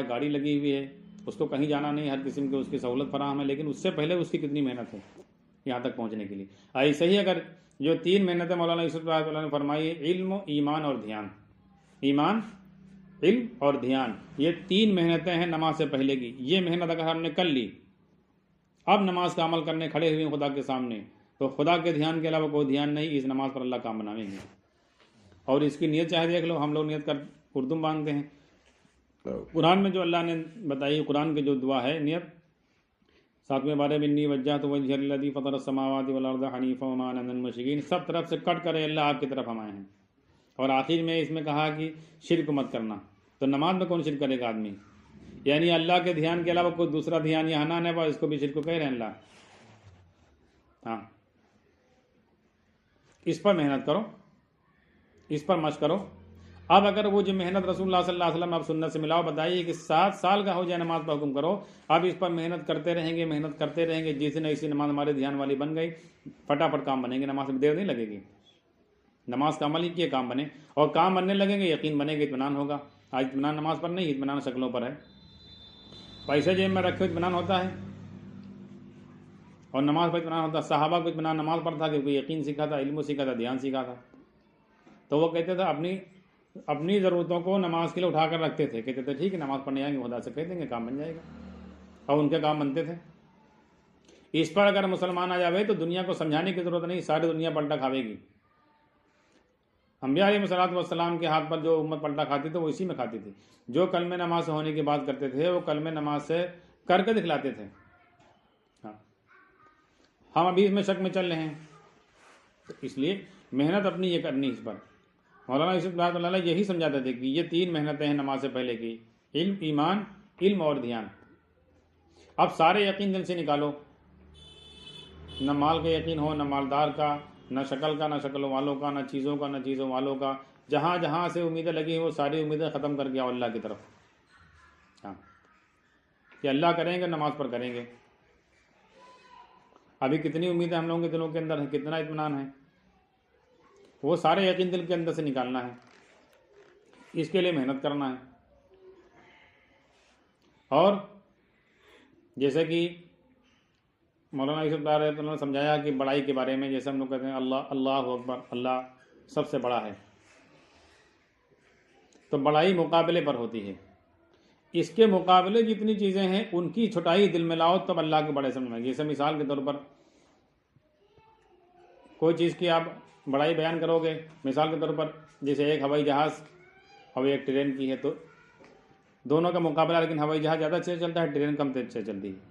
گاڑی لگی ہوئی ہے، اس کو کہیں جانا نہیں، ہر قسم کی اس کی سہولت فراہم ہے، لیکن اس سے پہلے اس کی کتنی محنت ہے یہاں تک پہنچنے کے لیے۔ ایسے ہی اگر جو 3 محنتیں مولانا یوسف رحمۃ اللہ نے فرمائی، علم، ایمان اور دھیان، ایمان، علم اور دھیان، یہ 3 محنتیں ہیں نماز سے پہلے کی۔ یہ محنت اگر ہم نے کر لی، اب نماز کا عمل کرنے کھڑے ہوئے خدا کے سامنے، تو خدا کے دھیان کے علاوہ کوئی دھیان نہیں، اس نماز پر اللہ کام بنائیں گے۔ اور اس کی نیت چاہے دیکھ لو، ہم لوگ نیت کر اردو مانگتے ہیں، قرآن میں جو اللہ نے بتائی، قرآن کی جو دعا ہے نیت 7ویں بارے میں، انی وجہت وجہی للذی فطر السماوات والارض حنیفا وما انا من المشرکین، سب طرف سے کٹ کرے اللہ آپ کی طرف ہم آئے ہیں۔ اور آخر میں اس میں کہا کہ شرک مت کرنا، تو نماز میں کون شرک کرے گا آدمی؟ یعنی اللہ کے دھیان کے علاوہ کوئی دوسرا دھیان یہاں نہ ہے، اس کو بھی شرک کو کہہ رہے ہیں اللہ۔ ہاں، اس پر محنت کرو، اس پر مشق کرو۔ اب اگر وہ جو محنت رسول اللہ صلی اللہ علیہ وسلم اب سنت سے ملاؤ، بتائیے کہ 7 سال کا ہو جائے نماز پر حکم کرو، اب اس پر محنت کرتے رہیں گے، محنت کرتے رہیں گے، جس دن ایسی نماز ہمارے دھیان والی بن گئی، فٹافٹ کام بنے گے، نماز میں دیر نہیں لگے گی، نماز کا عمل ہی کیے کام بنے، اور کام بننے لگیں گے، یقین بنے گا، اطمینان ہوگا۔ آج اطمینان نماز پر نہیں، اطمینان شکلوں پر ہے، پیسے جیب میں رکھے اطمینان ہوتا ہے، اور نماز پر اطمینان ہوتا ہے۔ صحابہ کو اطمینان نماز پر تھا، کیونکہ یقین سیکھا تھا، علم سیکھا تھا، دھیان سیکھا تھا، تو وہ کہتے تھے اپنی ضرورتوں کو نماز کے لیے اٹھا کر رکھتے تھے، کہتے تھے ٹھیک ہے نماز پڑھنے آئیں گے، خدا سے کہہ دیں گے، کام بن جائے گا، اور ان کے کام بنتے تھے۔ اس پر اگر مسلمان آ جاوے تو دنیا کو سمجھانے کی ضرورت نہیں، ساری دنیا پلٹا کھاوے گی۔ انبیاء علیہ الصلوۃ والسلام کے ہاتھ پر جو امت پلٹا کھاتی تھی وہ اسی میں کھاتی تھی، جو کلمہ نماز سے ہونے کی بات کرتے تھے وہ کلمہ نماز سے کر کے دکھلاتے تھے۔ ہم ابھی اس میں شک میں چل رہے ہیں، اس لیے محنت اپنی یہ کرنی اس پر۔ مولانا یوسف رحمۃ اللہ علیہ یہی سمجھاتے تھے کہ یہ 3 محنتیں ہیں نماز سے پہلے کی، علم، ایمان، علم اور دھیان۔ اب سارے یقین دل سے نکالو، نہ مال کا یقین ہو، نہ مالدار کا، نہ شکل کا، نہ شکل والوں کا، نہ چیزوں کا، نہ چیزوں والوں کا، جہاں جہاں سے امیدیں لگی ہیں وہ ساری امیدیں ختم کر کے آؤ اللہ کی طرف۔ ہاں، کہ اللہ کریں گے، نماز پر کریں گے۔ ابھی کتنی امیدیں ہم لوگوں کے دلوں کے اندر ہیں، کتنا اطمینان ہے، وہ سارے یقین دل کے اندر سے نکالنا ہے، اس کے لیے محنت کرنا ہے۔ اور جیسے کہ مولانا یوسف رحمۃ اللہ نے سمجھایا کہ بڑائی کے بارے میں، جیسے ہم لوگ کہتے ہیں اللہ اکبر، اللہ سب سے بڑا ہے، تو بڑائی مقابلے پر ہوتی ہے، اس کے مقابلے جتنی چیزیں ہیں ان کی چھٹائی دل میں لاؤ تب اللہ کے بڑے سمجھ میں۔ جیسے مثال کے طور پر کوئی چیز کی آپ بڑائی بیان کرو گے، مثال کے طور پر جیسے ایک ہوائی جہاز اور ایک ٹرین کی ہے، تو دونوں کا مقابلہ، لیکن ہوائی جہاز زیادہ تیز چلتا ہے، ٹرین کم تیز سے چلتی ہے،